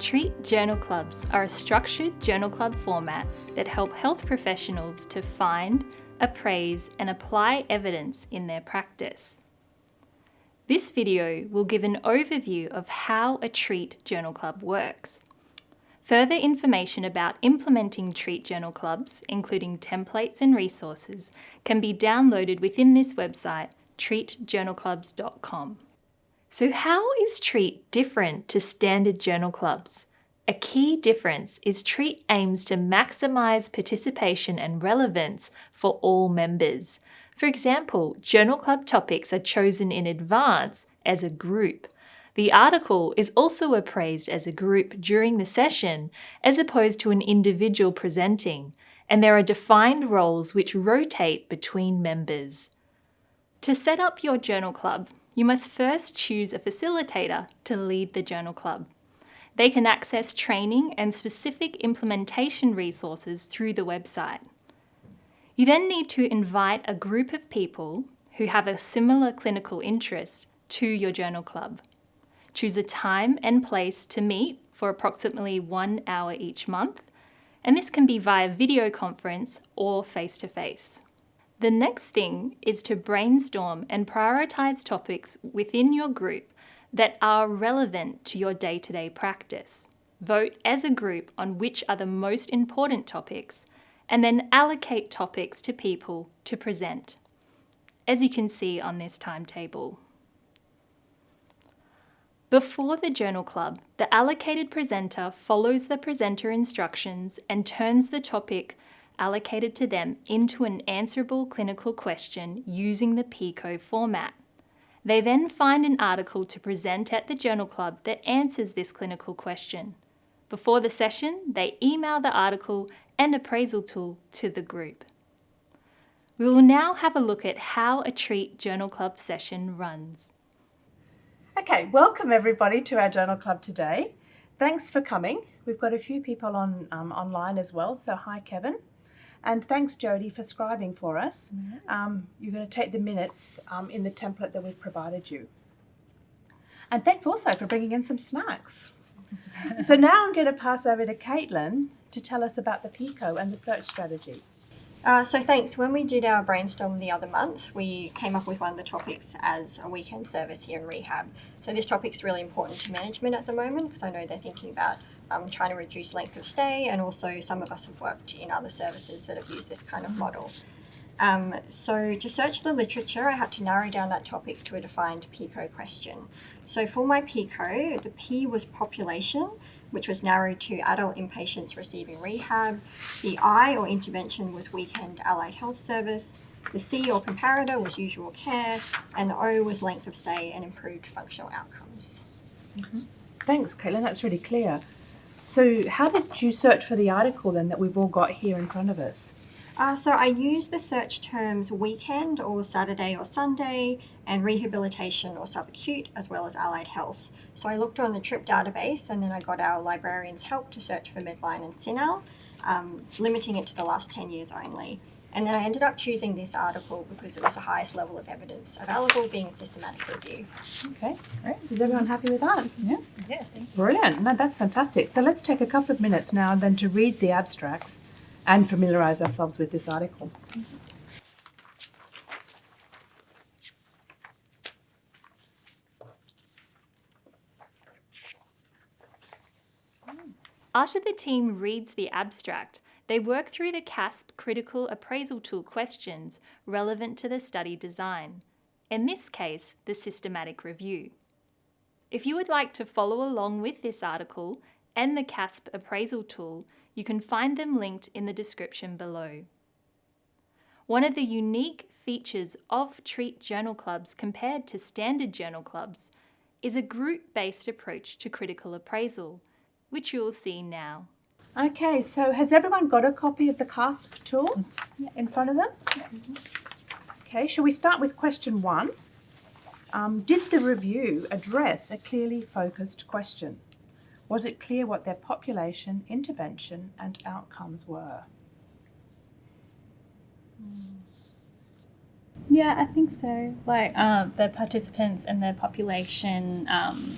Treat journal clubs are a structured journal club format that help health professionals to find, appraise, and apply evidence in their practice. This video will give an overview of how a Treat journal club works. Further information about implementing Treat journal clubs, including templates and resources, can be downloaded within this website, treatjournalclubs.com. So how is Treat different to standard journal clubs? A key difference is Treat aims to maximise participation and relevance for all members. For example, journal club topics are chosen in advance as a group. The article is also appraised as a group during the session as opposed to an individual presenting, and there are defined roles which rotate between members. To set up your journal club, you must first choose a facilitator to lead the journal club. They can access training and specific implementation resources through the website. You then need to invite a group of people who have a similar clinical interest to your journal club. Choose a time and place to meet for approximately 1 hour each month, and this can be via video conference or face-to-face. The next thing is to brainstorm and prioritise topics within your group that are relevant to your day-to-day practice. Vote as a group on which are the most important topics, and then allocate topics to people to present, as you can see on this timetable. Before the journal club, the allocated presenter follows the presenter instructions and turns the topic allocated to them into an answerable clinical question using the PICO format. They then find an article to present at the journal club that answers this clinical question. Before the session, they email the article and appraisal tool to the group. We will now have a look at how a Treat journal club session runs. Okay, welcome everybody to our journal club today. Thanks for coming. We've got a few people online as well, so hi Kevin. And thanks Jody for scribing for us. Yes. You're going to take the minutes in the template that we've provided you. And thanks also for bringing in some snacks. So now I'm going to pass over to Caitlin to tell us about the PICO and the search strategy. So thanks. When we did our brainstorm the other month, we came up with one of the topics as a weekend service here in rehab. So this topic's really important to management at the moment because I know they're thinking about trying to reduce length of stay, and also some of us have worked in other services that have used this kind of model. So to search the literature, I had to narrow down that topic to a defined PICO question. So for my PICO, the P was population, which was narrowed to adult inpatients receiving rehab. The I or intervention was weekend allied health service. The C or comparator was usual care, and the O was length of stay and improved functional outcomes. Mm-hmm. Thanks, Caitlin, that's really clear. So how did you search for the article then that we've all got here in front of us? So I used the search terms weekend or Saturday or Sunday and rehabilitation or subacute as well as allied health. So I looked on the TRIP database and then I got our librarians' help to search for Medline and CINAHL, limiting it to the last 10 years only. And then I ended up choosing this article because it was the highest level of evidence available, being a systematic review. Okay, great. Is everyone happy with that? Yeah, thank you. Brilliant. No, that's fantastic. So let's take a couple of minutes now and then to read the abstracts and familiarise ourselves with this article. After the team reads the abstract, they work through the CASP critical appraisal tool questions relevant to the study design, in this case, the systematic review. If you would like to follow along with this article and the CASP appraisal tool, you can find them linked in the description below. One of the unique features of Treat journal clubs compared to standard journal clubs is a group-based approach to critical appraisal, which you'll see now. Okay, so has everyone got a copy of the CASP tool in front of them? Okay, shall we start with question 1? Did the review address a clearly focused question? Was it clear what their population, intervention and outcomes were? Yeah, I think so. Like the participants and their population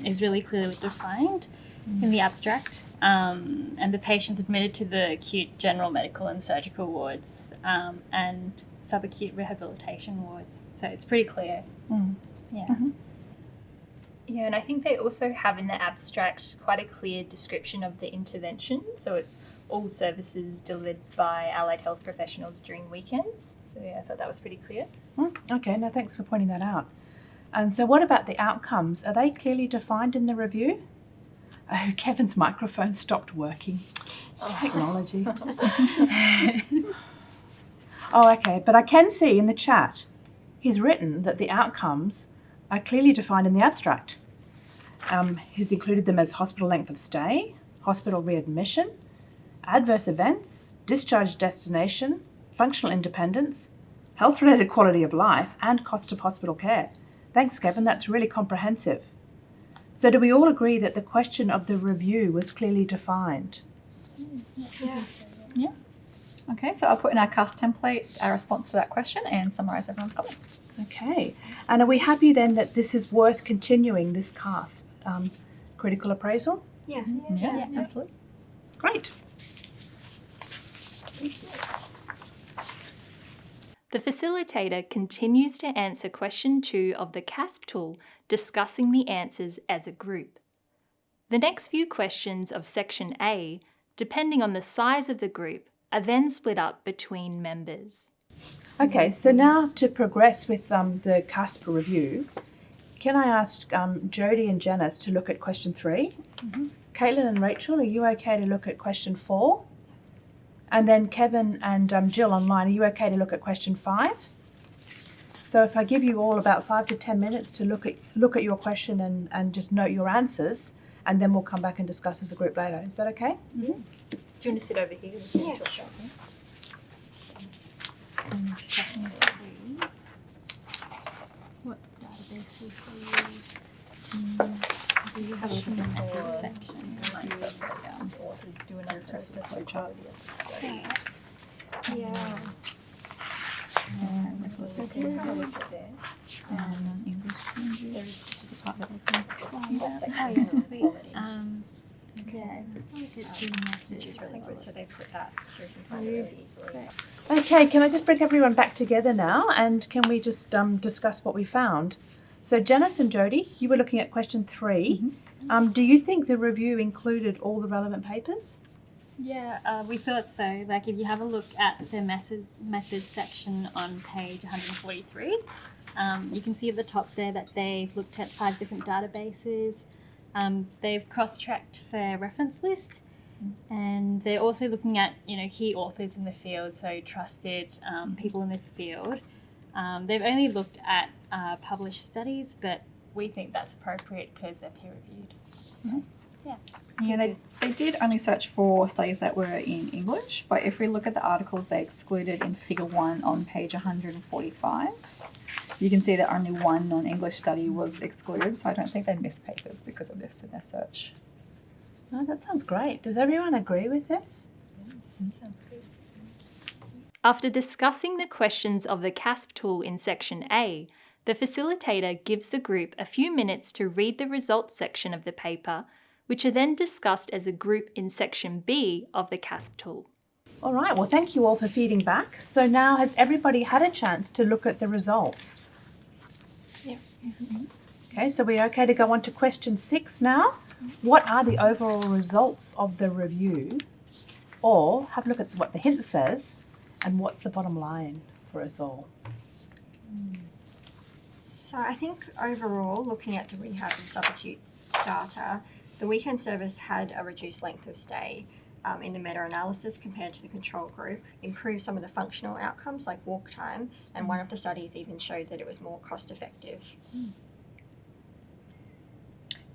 is really clearly defined, in the abstract. And the patients admitted to the acute general medical and surgical wards and subacute rehabilitation wards. So it's pretty clear. Yeah. Yeah, and I think they also have in the abstract quite a clear description of the intervention. So it's all services delivered by allied health professionals during weekends. So yeah, I thought that was pretty clear. Okay, no, thanks for pointing that out. And so what about the outcomes? Are they clearly defined in the review? Oh, Kevin's microphone stopped working. Technology. Oh, okay, but I can see in the chat, he's written that the outcomes are clearly defined in the abstract. He's included them as hospital length of stay, hospital readmission, adverse events, discharge destination, functional independence, health-related quality of life, and cost of hospital care. Thanks, Kevin, that's really comprehensive. So do we all agree that the question of the review was clearly defined? Yeah. Okay, so I'll put in our CAST template our response to that question and summarise everyone's comments. Okay, and are we happy then that this is worth continuing, this CASP critical appraisal? Yeah. Yeah, absolutely. Great. The facilitator continues to answer question 2 of the CASP tool, discussing the answers as a group. The next few questions of section A, depending on the size of the group, are then split up between members. Okay, so now to progress with the CASP review, can I ask Jodie and Janice to look at question 3? Caitlin and Rachel, are you okay to look at question 4? And then Kevin and Jill online, are you okay to look at question 5? So if I give you all about 5 to 10 minutes to look at your question and just note your answers, and then we'll come back and discuss as a group later. Is that okay? Do you want to sit over here? Yeah, sure. What databases are used? Do you have a look at the method section? Authors do another flowchart. Yeah. English language. This is the part that I can Oh, yes, sweet. Which is really good. So they put that so you can find it really easily. Okay, can I just bring everyone back together now, and can we just discuss what we found? So Janice and Jodie, you were looking at question 3. Do you think the review included all the relevant papers? Yeah, we thought so. Like if you have a look at the method section on page 143, you can see at the top there that they've looked at 5 different databases. They've cross-tracked their reference list, and they're also looking at key authors in the field, so trusted people in the field. They've only looked at published studies, but we think that's appropriate because they're peer-reviewed. So, Yeah, they did only search for studies that were in English, but if we look at the articles they excluded in figure 1 on page 145, you can see that only 1 non-English study was excluded, so I don't think they missed papers because of this in their search. Oh, that sounds great. Does everyone agree with this? After discussing the questions of the CASP tool in section A, the facilitator gives the group a few minutes to read the results section of the paper, which are then discussed as a group in section B of the CASP tool. All right, well, thank you all for feeding back. So now has everybody had a chance to look at the results? Yeah. Okay, so we're okay to go on to question 6 now. What are the overall results of the review? Or have a look at what the hint says and what's the bottom line for us all. So I think overall, looking at the rehab and subacute data, the weekend service had a reduced length of stay in the meta-analysis compared to the control group, improved some of the functional outcomes like walk time, and one of the studies even showed that it was more cost-effective.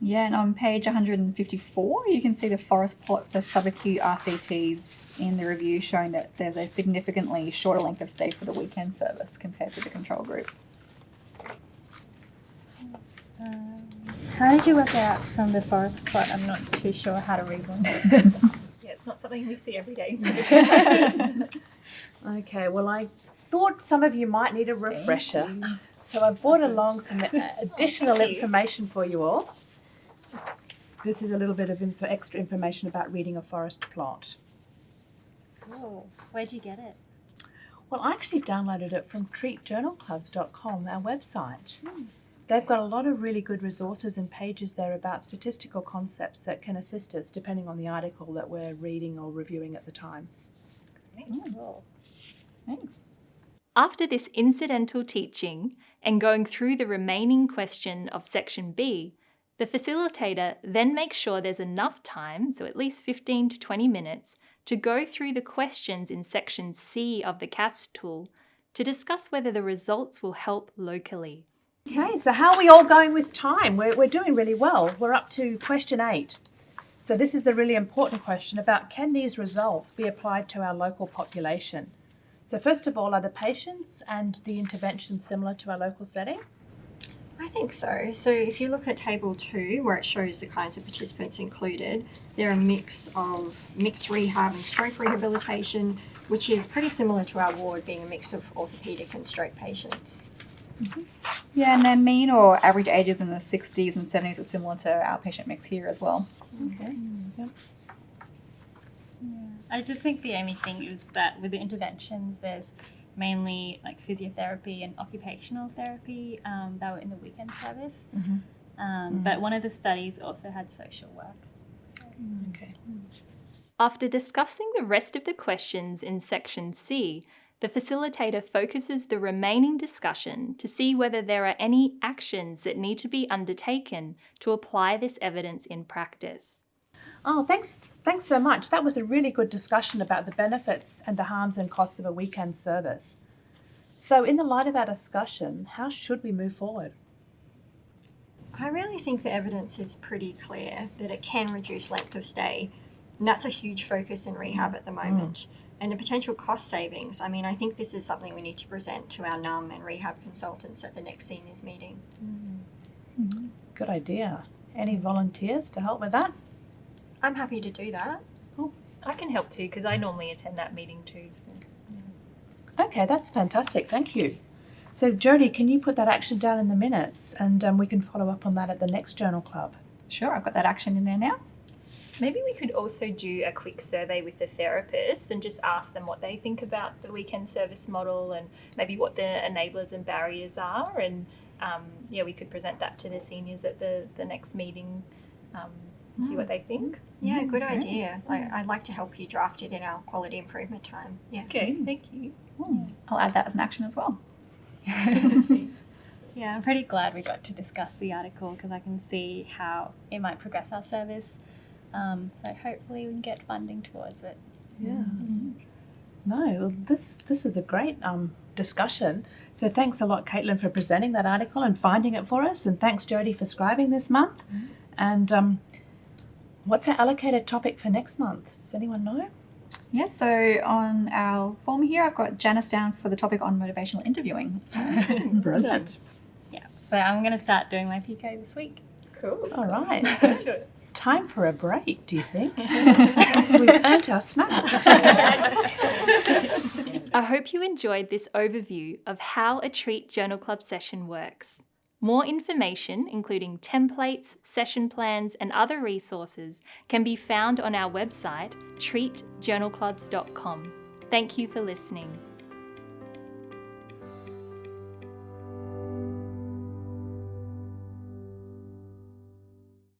Yeah, and on page 154, you can see the forest plot for subacute RCTs in the review showing that there's a significantly shorter length of stay for the weekend service compared to the control group. how did you work out from the forest plot? I'm not too sure how to read one. Yeah, it's not something we see every day. Okay, well, I thought some of you might need a refresher. So I brought along some additional information for you all. this is a little bit of extra information about reading a forest plot. Cool. Where'd you get it? Well, I actually downloaded it from treatjournalclubs.com, our website. They've got a lot of really good resources and pages there about statistical concepts that can assist us depending on the article that we're reading or reviewing at the time. Cool. Thanks. After this incidental teaching and going through the remaining question of Section B, the facilitator then makes sure there's enough time, so at least 15 to 20 minutes, to go through the questions in Section C of the CASP tool to discuss whether the results will help locally. Okay, so how are we all going with time? We're doing really well. We're up to question 8. So this is the really important question about, can these results be applied to our local population? So first of all, are the patients and the interventions similar to our local setting? I think so. So if you look at table 2, where it shows the kinds of participants included, they're a mix of mixed rehab and stroke rehabilitation, which is pretty similar to our ward being a mix of orthopaedic and stroke patients. Yeah, and their mean or average ages in the 60s and 70s are similar to our patient mix here as well. Okay. Yep. I just think the only thing is that with the interventions, there's mainly like physiotherapy and occupational therapy that were in the weekend service. But one of the studies also had social work. Okay. After discussing the rest of the questions in Section C, the facilitator focuses the remaining discussion to see whether there are any actions that need to be undertaken to apply this evidence in practice. Oh, thanks so much. That was a really good discussion about the benefits and the harms and costs of a weekend service. So in the light of our discussion, how should we move forward? I really think the evidence is pretty clear that it can reduce length of stay, and that's a huge focus in rehab at the moment. And the potential cost savings, I mean, I think this is something we need to present to our NUM and rehab consultants at the next seniors meeting. Good idea. Any volunteers to help with that? I'm happy to do that. I can help too because I normally attend that meeting too. Okay, that's fantastic. Thank you. So Jodie, can you put that action down in the minutes and we can follow up on that at the next journal club? Sure, I've got that action in there now. Maybe we could also do a quick survey with the therapists and just ask them what they think about the weekend service model and maybe what the enablers and barriers are. And we could present that to the seniors at the next meeting, see what they think. Yeah, good idea. I'd like to help you draft it in our quality improvement time. Yeah. Okay, thank you. I'll add that as an action as well. Yeah, I'm pretty glad we got to discuss the article because I can see how it might progress our service. So hopefully we can get funding towards it. Yeah. No, well, this was a great discussion. So thanks a lot, Caitlin, for presenting that article and finding it for us. And thanks, Jodie, for scribing this month. And what's our allocated topic for next month? Does anyone know? Yeah, so on our form here, I've got Janice down for the topic on motivational interviewing. Brilliant. Yeah, so I'm going to start doing my PICO this week. Cool. All right. Time for a break, do you think? We've earned our snacks. I hope you enjoyed this overview of how a Treat Journal Club session works. More information, including templates, session plans, and other resources, can be found on our website, treatjournalclubs.com. Thank you for listening.